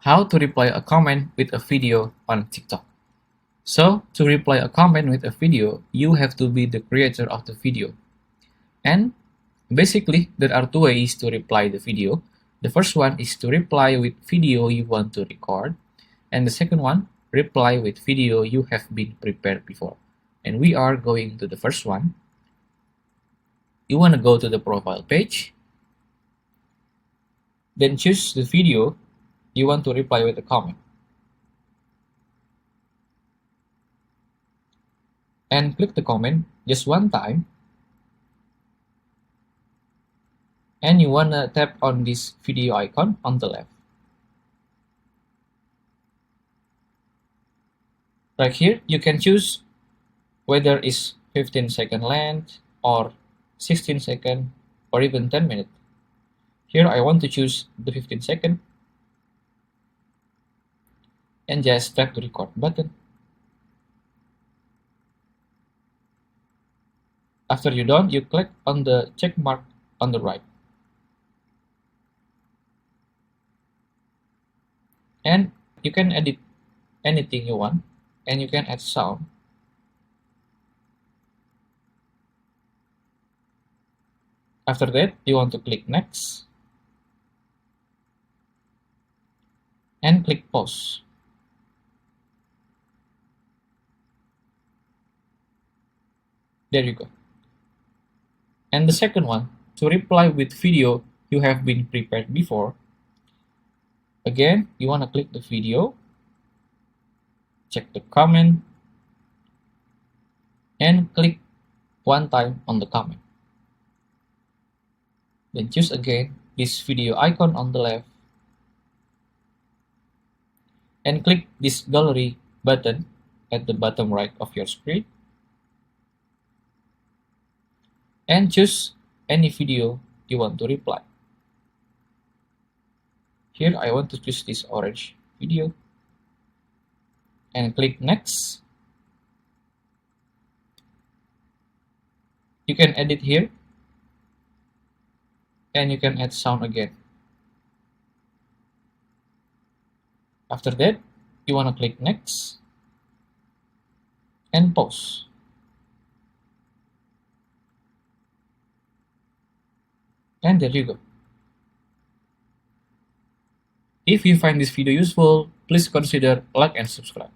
How to reply a comment with a video on TikTok. So, to reply a comment with a video, you have to be the creator of the video. And basically, there are two ways to reply the video. The first one is to reply with video you want to record. And the second one, reply with video you have been prepared before. And we are going to the first one. You want to go to the profile page. Then choose the video you want to reply with a comment. And click the comment just one time. And you want to tap on this video icon on the left. Right here, you can choose whether it's 15-second length or 16 second or even 10 minutes. Here I want to choose the 15 second and just tap the record button. After you're done, you click on the check mark on the right. And you can edit anything you want, and you can add sound. After that, you want to click next and click pause. There you go. And the second one, to reply with video you have been prepared before. Again, you want to click the video, check the comment, and click one time on the comment. Then choose again this video icon on the left and click this gallery button at the bottom right of your screen and choose any video you want to reply. Here I want to choose this orange video and click next. You can edit here and you can add sound again. After that, you want to click next and pause. And there you go. If you find this video useful, please consider like and subscribe.